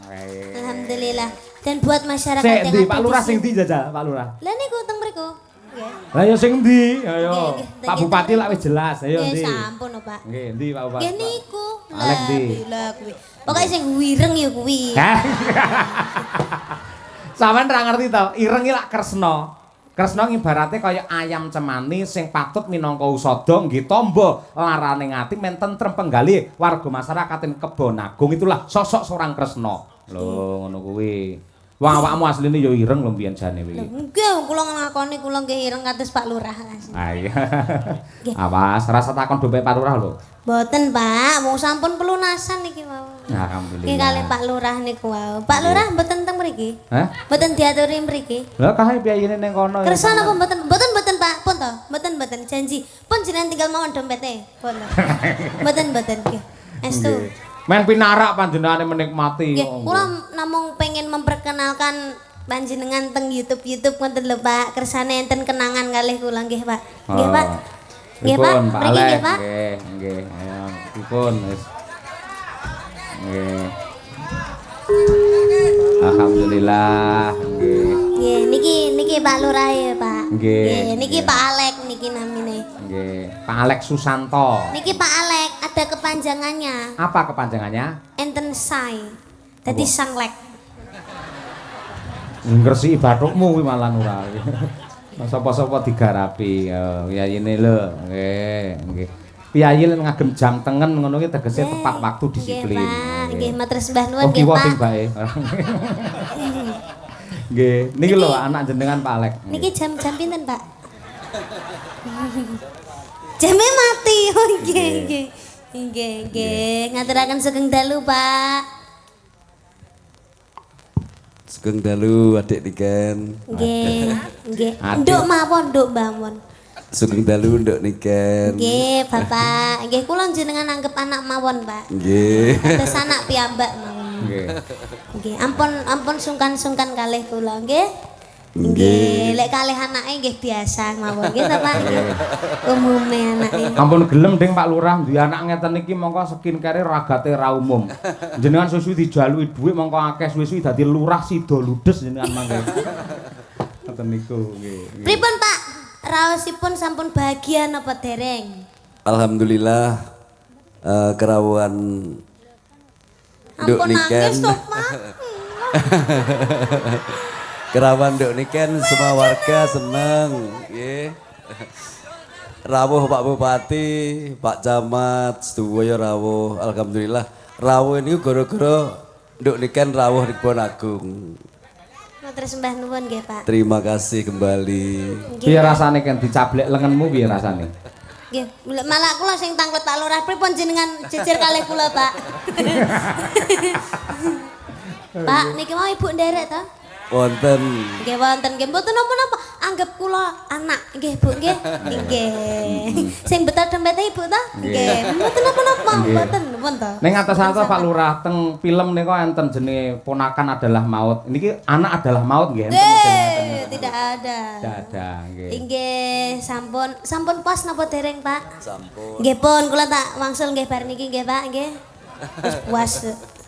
Nggih. Alhamdulillah. Dan buat masyarakat Sik yang ndi ada Pak di Lurah sing sini. ndi jajal Pak Lurah? Lah niku teng mriku. Nggih. Lah ya sing ndi? Ayo. Nggih, Pak Bupati lak wis jelas. Ayo Nggih, ndi? sampun lho, Pak. Nggih, ndi Pak Bupati? Nggih niku. Alek ndi? Lah kuwi. Pokoke sing wireng ya kuwi. Hah? Sampeyan ra ngerti to, ireng iki lak kresna. Kresna ibaratnya kaya ayam cemani sing patut minangka usada nggih tamba larane ngati men tentrem penggalih warga masyarakat Kebon Agung itulah sosok seorang Kresna. Lho ngono kuwi. Wong awakmu asline ya ireng lho mbiyen jane kuwi. Nggih, kula ngakoni kula nggih ireng kados Pak Lurah. Ah iya. Awas rasa takon dompet Pak Lurah lho. Mboten, Pak. Wong sampun pelunasan niki wau. Alhamdulillah. Nggih kalih Pak Lurah niku wau. Pak Lurah mboten teng mriki? Hah? Mboten diaturi mriki? Lah kae piyayine ning kono. ya. Kersa napa mboten? Mboten Pak. Pun to? Mboten janji. Pun jenengan tinggal mawon dompete. Pun. Mboten nggih. Estu. Nggih. Men pinarak panjenengane menikmati. Nggih, kula namung pengen memperkenalkan panjenengan teng YouTube ngoten lho Pak. Kersane enten kenangan kalih kula nggih Pak. Nggih Pak. Nggih Pak. Pak Mriki Alek. nggih Pak. Nggih. Ayo dipun wis. Nggih. Alhamdulillah. Nggih. Nggih, niki Pak Lurah ya, Pak. Nggih. Niki Pak Alek niki namine. Nggih. Pak Alek Susanto. Niki Pak Alek ada kepanjangannya. Apa kepanjangannya? Enten Sai. Dadi Sanglek. Ngresiki bathukmu kuwi malah ora. Sapa-sapa digarapi. Ya ini lho. Nggih. Piyayi ngagem jam tengen ngono ki tegese tepat waktu disiplin. Nggih, Pak. Nggih, matur sembah nuwun Oh, nggih, kiwa Pak. ping bae. Nggih, niki lho anak jenengan Pak Alek. Niki jam pinten, Pak? Jamnya mati. Oh, nggih. Ngaturaken sugeng dalu, Pak. Sugeng dalu adik Niken. Nggih. Adik. Nduk mawon, nduk mbamon. Sugeng dalu nduk Niken. Nggih, Bapak. Nggih, kula jenengan anggap anak mawon, Pak. Nggih. Terus anak piyambak mawon. Nggih. Nggih, ampun sungkan-sungkan kalih kula, nggih. Nggih. Lek kalih anake nggih biasa mawon, nggih ta, Pak? Nggih. Umume anake. Ampun gelem Ding Pak Lurah duwe anak ngeten iki mongko skincare ragate ra umum. Jenengan suwi dijaluki dhuwit mongko akeh suwi-suwi dadi lurah sida ludes jenengan mangke. Ngoten niku nggih. Pripun, Pak? Raosipun sampun bahagia napa dereng? Alhamdulillah kerawuan nduk Ampun Niken. nangis to, Pak. Kerawan nduk Niken semua warga seneng nggih. Rawuh Pak Bupati, Pak Camat, sedaya rawuh. Alhamdulillah rawuh niku gara-gara nduk Niken rawuh di Kebon Agung. Matur sembah nuwun nggih, Pak. Terima kasih kembali. Piye rasane kan dicablek lenganmu piye rasane? Nggih, malah kula sing tanglet Pak Lurah pripun jenengan jejer kalih kula, Pak. Pak, niki mau Ibu nderek to? Wonten Nggih wonten nggih mboten napa-napa. anggap kula anak nggih Bu nggih. Nggih. Sing beto dompete Ibu to? Nggih. Mboten napa-napa, mboten pun to. Ning atas-atas Pak Lurah teng film nika enten jenenge Ponakan Adalah Maut. Niki anak adalah maut nggih enten Tidak ada. Tidak ada nggih. Nggih, sampun puas napa dereng, Pak? Sampun. Nggih pun, kula tak wangsul nggih bar niki nggih, Pak, nggih. Wis puas.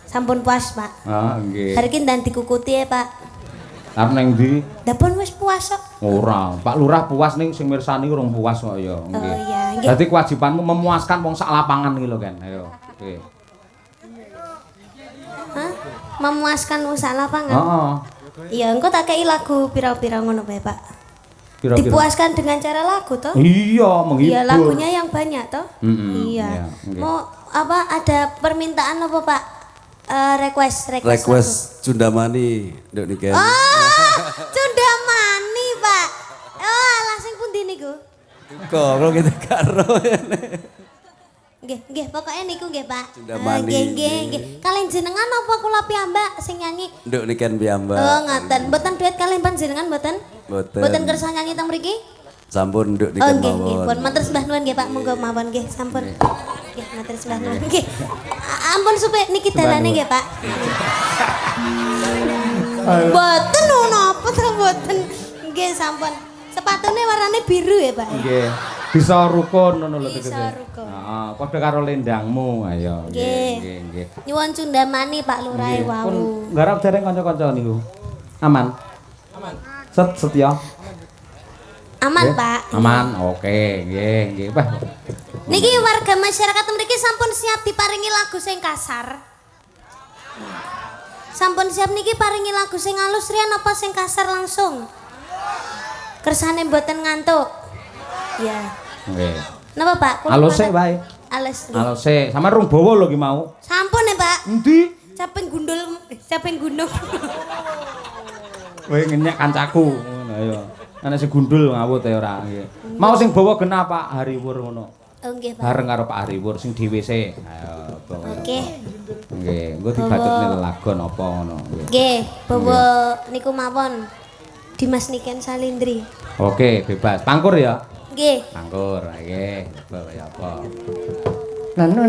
Sampun puas, Pak. Ah nggih. Bar iki ndan dikukuti ya, Pak. Arep ning ndi? Lah pun wis puas kok. Ora, Pak Lurah puas ning sing mirsani urung puas kok ya. Nggih. Oh iya, nggih. Dadi kewajibanmu memuaskan wong sak lapangan iki lho, Ken. Ayo. Nggih. Hah? Memuaskan usaha lapangan. Heeh. Iya, engko tak kei lagu pira-pira ngono bae, Pak. Kira-kira. Dipuaskan dengan cara lagu toh? Iya, menghibur. Iya, lagunya yang banyak toh? Iya, Iya. nggih. Mau apa ada permintaan apa, Pak? Request Request Cundamani nduk niken. lagu. Cundamani, Pak. Oh, alah sing pundi niku? Kok gitu karo. Nggih, pokoknya niku nggih, Pak. Cundamani. Nggih. Kalian jenengan apa kula piyambak sing nyanyi? Nduk niken piyambak. Oh, ngaten. Mboten duet kalian panjenengan mboten? Mboten. Mboten kersa nyanyi teng mriki? Sampun nduk Oh, niken nggih, nggih. mawon. Pun matur sembah nuwun nggih, Pak. Monggo mawon nggih, sampun. Nggih, matur sembah nuwun. Nggih. Ampun supaya niki dalane nggih, Pak. Mboten napa to mboten. Nggih, sampun. Sepatune warnane biru ya, Pak. Nggih. Bisa rukun ngono lho Bisa tegese. rukun. Heeh, padha karo lendangmu. Ayo. Nggih. Nggih. Nyuwun Cundamani Pak Lurah Nggih. wau. Pun nggarap dereng kanca-kanca niku. Aman. Aman. Setia. Aman, Nggih. Pak. Aman. Oke, nggih. Wah. Niki warga masyarakat mriki sampun siap diparingi lagu sing kasar. Sampun siap niki paringi lagu sing halus riyan apa sing kasar langsung? Kersane mboten ngantuk. Ya. Nggih. Napa, Pak? Kula Halus sik mangkat. wae. Halus. nggih. Halus sik. Sampe rung bawa lho ki mau. Sampun ya, Pak. Endi? Caping gundul, caping gunung. Kowe ngenyek kancaku. Ngono ayo. Ana sing gundul ngawut ya ora nggih. Mau sing bawa genah Pak Hariwur ngono. Oh, nggih, Pak. Bareng karo Pak Hariwur sing dhewe sik. Ayo, bawa. Oke. Nggih, engko dibatutne lelagon apa ngono. Nggih. Nggih, bawa niku mawon. Dimas Niken Salindri. Oke, bebas. Pangkur ya. Nggih. Pangkur, nggih. Bawa ya apa? Nano.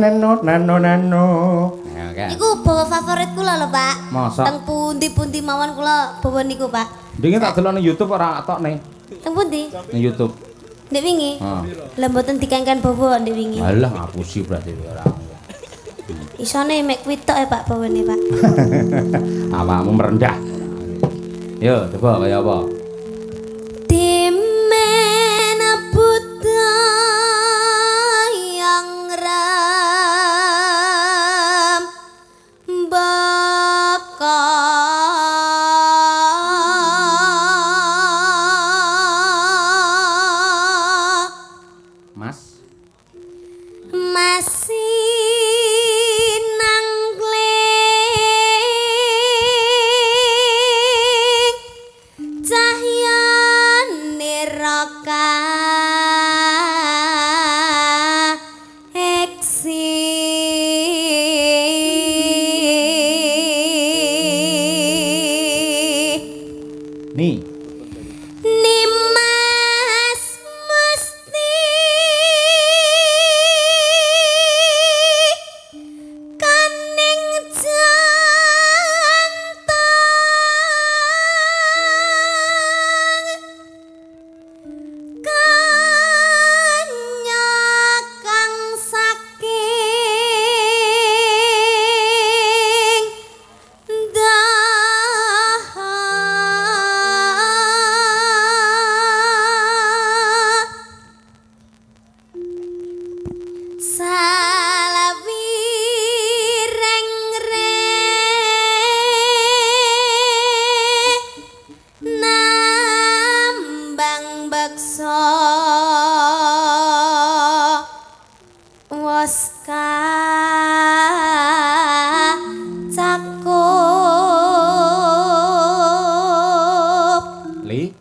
Ya kan. Niku bawa favorit kula lho, Pak. Masa? Teng pundi-pundi mawon kula bawa niku, Pak. Dingin tak delok ning YouTube ora atokne. Teng pundi? Ning YouTube. Ndek wingi. Heeh. Lah mboten dikengken bawa ndek wingi. Alah ngapusi berarti ora. Isone mek kuwi tok ya, Pak, bawane, Pak. Awakmu merendah. Yo, coba kaya apa? Dimen buta yang ram baka Mas. masih nangling cahyane raka eksi Nih. Nimas mesti kaning jantang kanyakang saking dahar salawi nambang beksa waska cakup Li.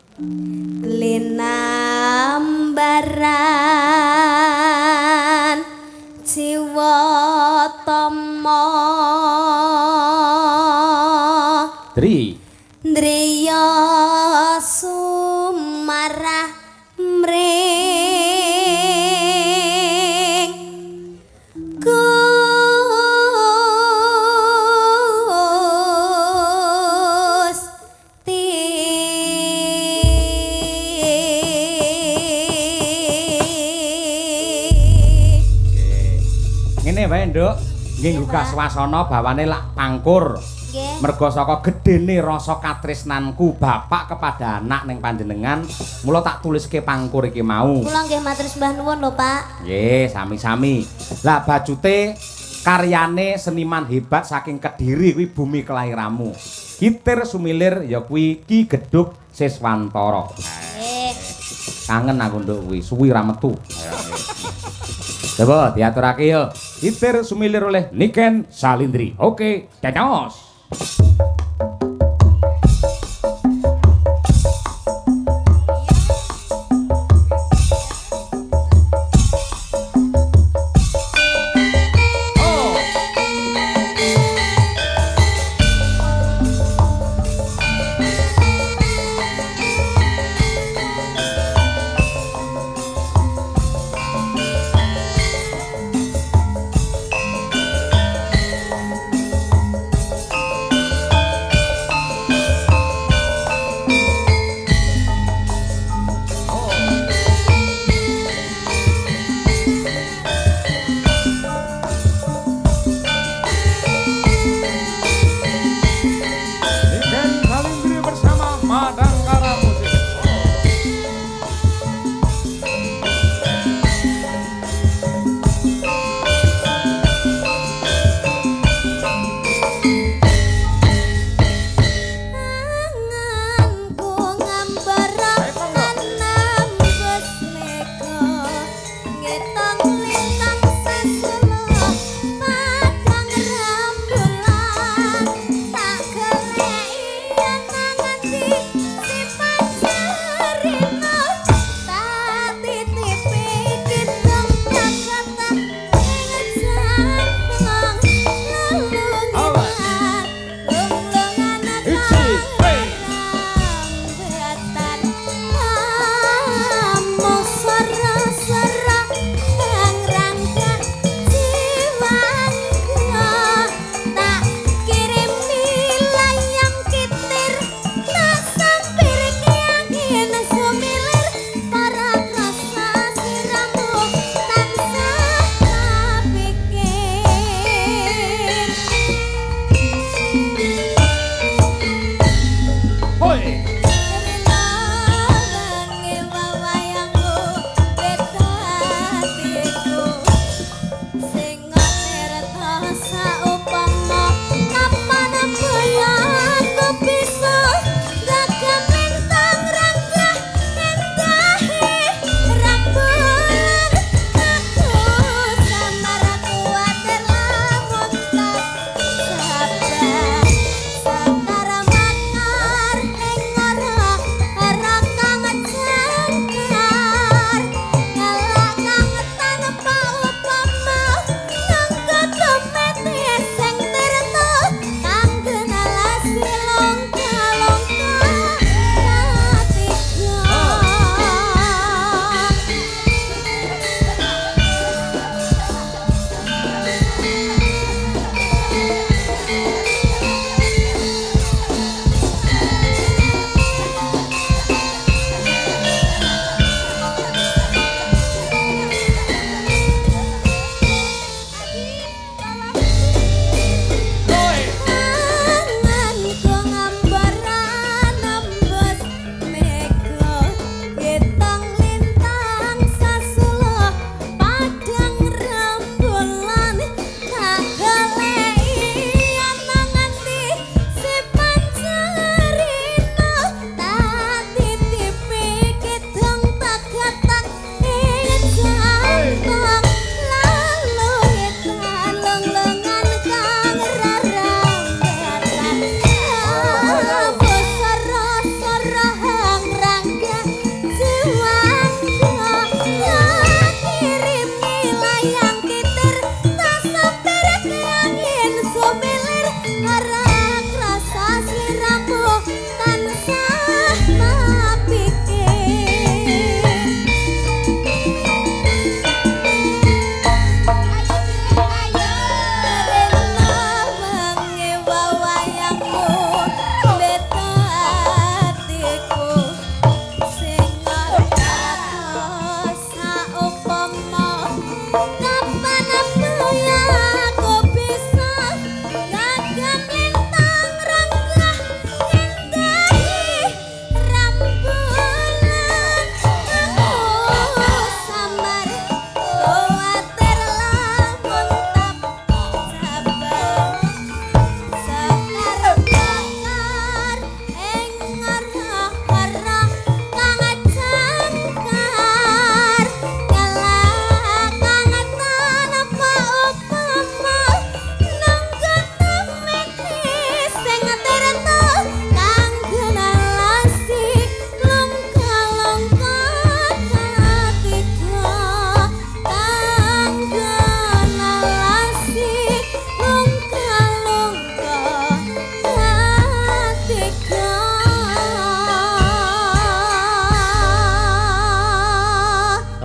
linambaran jiwa tama Tri. Driya Suman rame wae, Nduk. Nggih nggugah swasana bawane lak pangkur. Nggih. Merga saka gedene rasa katresnanku bapak kepada anak ning panjenengan, mula tak tuliske pangkur iki mau. Kula nggih matur sembah nuwun lho, Pak. Nggih, sami-sami. Lah bajute karyane seniman hebat saking Kediri kuwi bumi kelahiramu. Gitir sumilir ya kuwi Ki Gedhuk Siswantara. Nggih. Kangen aku nduk kuwi, suwi ra metu. Coba diaturake yo. Gitir sumilir oleh Niken Salindri. Oke, dados.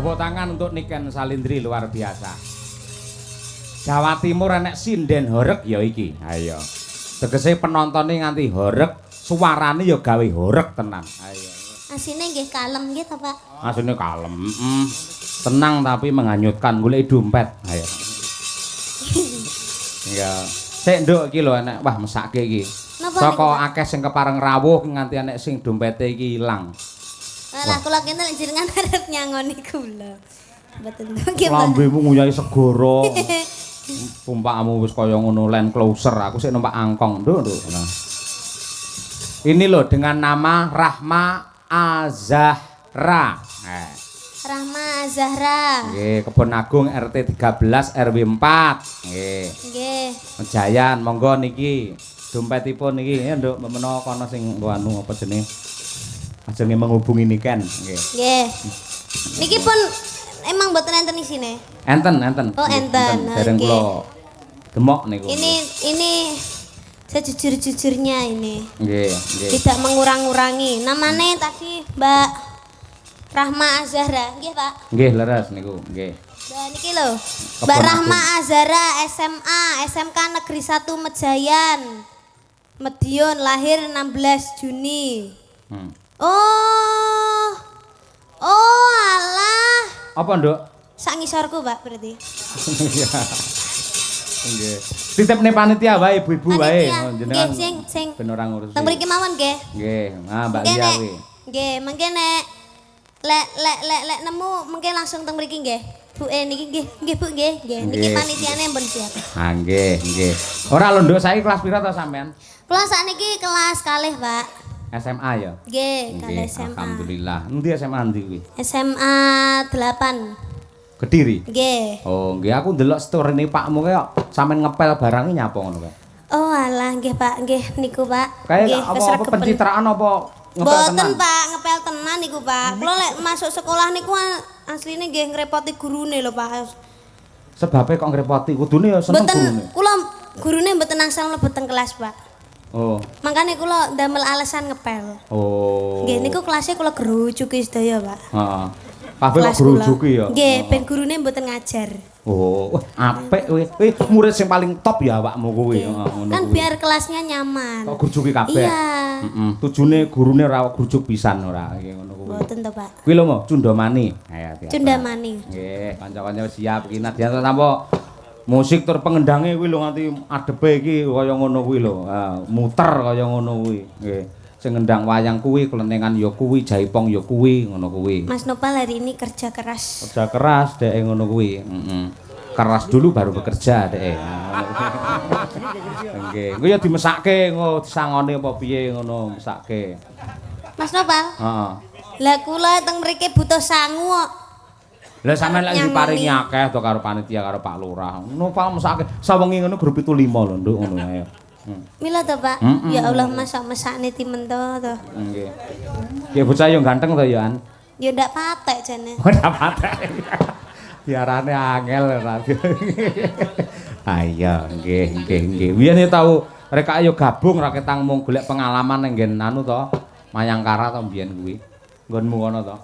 Tepuk tangan untuk Niken Salindri luar biasa. Jawa Timur enek sinden horeg ya iki. Ayo. Tegese penontonnya nganti horeg, suarane ya gawe horeg tenan. Ayo. Asine nggih kalem nggih to, Pak. Asine kalem. Tenang tapi menghanyutkan golek dompet. Ayo. Ya. Sik nduk iki lho enek wah mesake iki. Saka akeh sing kepareng rawuh nganti enek sing dompete iki ilang. Lah kula kene lek jenengan arep nyangoni kula. Mboten to nggih, Pak. Lambemu nguyahi segara. Pumpakmu wis kaya ngono Land Closer, aku sik numpak angkong. Nduk. Nah. Ini loh dengan nama Rahma Azahra. Rahma Zahra. Nggih, Kebon Agung RT 13 RW 4. Nggih. Nggih. Mejayan, monggo niki dompetipun niki ya nduk menawa kono sing anu apa jenenge. Ajenge menghubungi Niken. Nggih. Nggih. Niki pun emang mboten enten isine. Enten. Oh, enten. Dereng Oke. kula demok niku. Ini sejujur-jujurnya ini. Nggih. Tidak mengurang-urangi. Namanya tadi Mbak Rahma Azahra, nggih Pak. Nggih, leres niku, nggih. Nah niki lho. Mbak Rahma Azahra SMA, SMK Negeri 1 Mejayan. Medion lahir 16 Juni. Oh. Oh, alah. Apa, Nduk? Sak ngisorku, Pak, berarti. Nggih. Titipne panitia wae ibu-ibu wae. Panitia. Jenengan Nggih, sing. ben ora ngurusi. Teng mriki mawon nggih. Nggih, Mbak Mengke Lia nek, kuwi. nggih, mengke nek lek nemu mengke langsung teng mriki nggih. Bu niki nggih Bu nggih. Niki Nggih. panitiane mbon siap. Ah nggih. Ora lho Nduk, saiki kelas pira to sampean? Kula sakniki kelas kalih, Pak. SMA ya? Nggih, kalih SMA. Alhamdulillah. Endi SMA ndi kuwi? SMA 8. Kediri. Nggih. Oh, nggih aku ndelok storine Pakmu kaya sampean ngepel barangnya nyapa ngono kae. Oh alah nggih Pak, nggih niku Pak. Kayak apa pencitraan apa ngepel Boten tenan? Pak, ngepel tenan niku Pak. Kula lek masuk sekolah niku asline nggih ngrepoti gurune lho Pak. Sebabnya kok ngrepoti kudune ya seneng Mboten gurune. kula gurune mboten angsal mlebu teng kelas Pak. Oh. Makane kula ndamel alasan ngepel. Oh. Nggih niku kelasnya kula gerujuki sedaya Pak. Heeh. Kabeh kok Kelas kula. gerujuki ya. Nggih, ben gurune mboten ngajar. Oh, wah, apik kowe. Murid sing paling top ya awakmu kowe. Heeh, ngono Kan kuwi. biar kelasnya nyaman. Kok gerujuki kabeh. Iya. Tujune gurune ora gerujuk pisan ora iki ngono kuwi. Mboten to Pak. Kuwi lho Mo, Cundamani. Ayo. Cundamani. Nggih, kanca-kanca wis siap iki nadyan tanpa musik tur pengendange kuwi lho nganti adepe iki kaya ngono kuwi lho. Muter kaya ngono kuwi. Nggih. Sing ngendang wayang kuwi, kelentengan ya kuwi, jaipong ya kuwi, ngono kuwi. Mas Nopal hari ini kerja keras. Kerja keras dhek ngono kuwi. Keras dulu baru bekerja dhek. Nggih, kuwi ya dimesake ngono disangone apa piye ngono mesake. Mas Nopal? Heeh. Lah kula teng mriki butuh sangu kok. Lah sampean lek diparingi akeh to karo panitia karo Pak Lurah. Nopal mesake sawengi ngono grup 75 lho nduk ngono ae. Mila to, Pak. Ya Allah, masak-masakne timen to. Nggih. Nggih bocah yo ganteng to ya An. Ya ndak patek jane. Ora patek. Diarane angel ora. Ayo, nggih. Biyen tau rek ayo gabung ra ketang mung golek pengalaman ning nggen anu to, Mayangkara to biyen kuwi. Nggonmu kono to.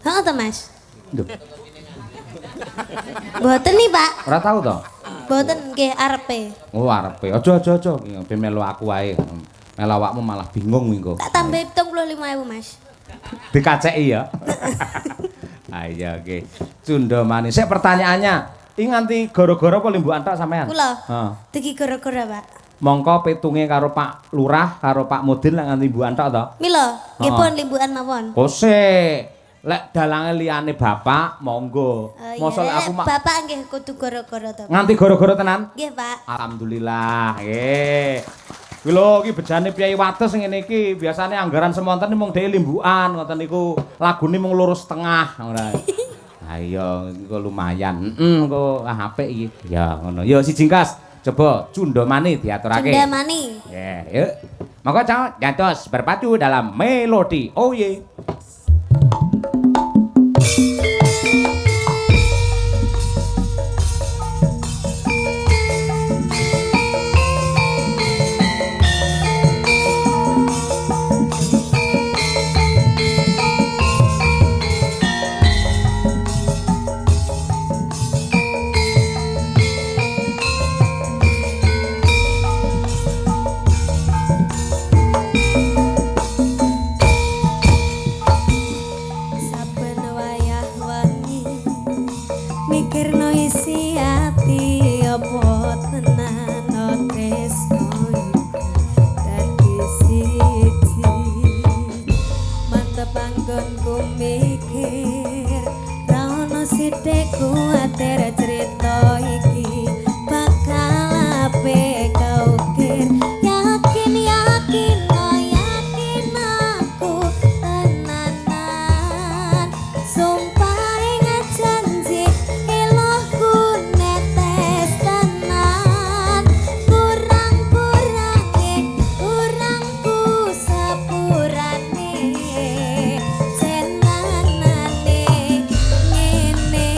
Heeh to, Mas. Lho, Boten nih, Pak. ora tau to? Boten nggih arepe. Oh, arepe. Aja. Ben melu aku wae. Melu awakmu malah bingung kuwi engko. Tak tambah 75.000, Mas. Dikaceki ya. Ayo nggih. Cundamani. Sik pertanyaannya, iki nganti gara-gara apa limbu antak sampean? Kula. Heeh. Degi gara-gara, Pak. Mongko pitunge karo Pak Lurah karo Pak Mudin lek nganti limbu antak to? Mila, nggih pun limbuan mawon. Kose. Lek dalange liyane bapak, monggo. Mosok lek aku Bapak nggih kudu gara-gara to. nganti gara-gara tenan? Nggih, Pak. Alhamdulillah. Nggih. Kuwi lho iki bejane Piyai Wates ngene iki, biasane anggaran semonten mung dhewe limbukan, ngoten niku lagune mung 2,5 ngono. Ha iya, engko lumayan. Engko apik iki. Ya ngono. Ya siji kas. Coba Cundamani diaturake. Cundamani. Nggih, yuk. Monggo nyantos berpadu dalam melodi. Oh ye. mikirno isi ati apa tenan tresno dadi siji mantep anggonku mikir ra ono sithik kuwatir crita iki bakal apik kaukir yakin yakin yakin aku tenanan sumpah ingat janji elohku netes tenan kurangku sepurane senanane ngene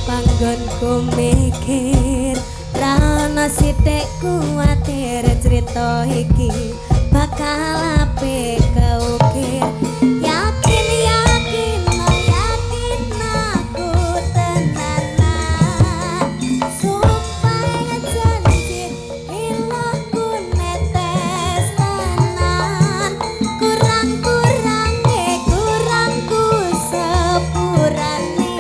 Panggonku mikir rana sithik kuwatir crita iki bakal apik kaukir yakin yakin yakin aku tenanan supaya janji ilahku netes tenan kurangku sepurane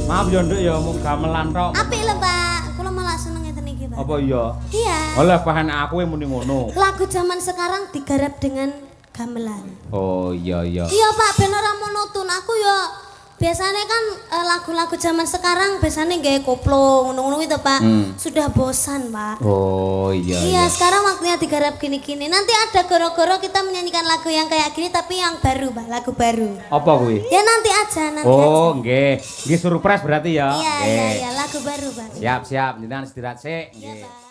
Maaf ya nduk ya mung gamelan tok. Apik lho, Pak. Kula malah seneng ngeten iki, Pak. Apa iya? Iya. Oleh bahan aku yang muni ngono. Lagu zaman sekarang digarap dengan gamelan. Oh iya iya. Iya Pak, ben ora monoton. Aku ya biasanya kan lagu-lagu zaman sekarang biasanya gaya koplo ngono-ngono itu Pak. Sudah bosan Pak. Oh iya Iya, sekarang waktunya digarap gini-gini. Nanti ada goro-goro kita menyanyikan lagu yang kayak gini tapi yang baru Pak, lagu baru. Apa kuwi? Ya nanti aja, nanti Oh, aja. nggih. Nggih surprise berarti ya. Iya, Nggih. iya, lagu baru Pak. Siap, siap. Jenengan istirahat sik. Iya Nggih. Pak.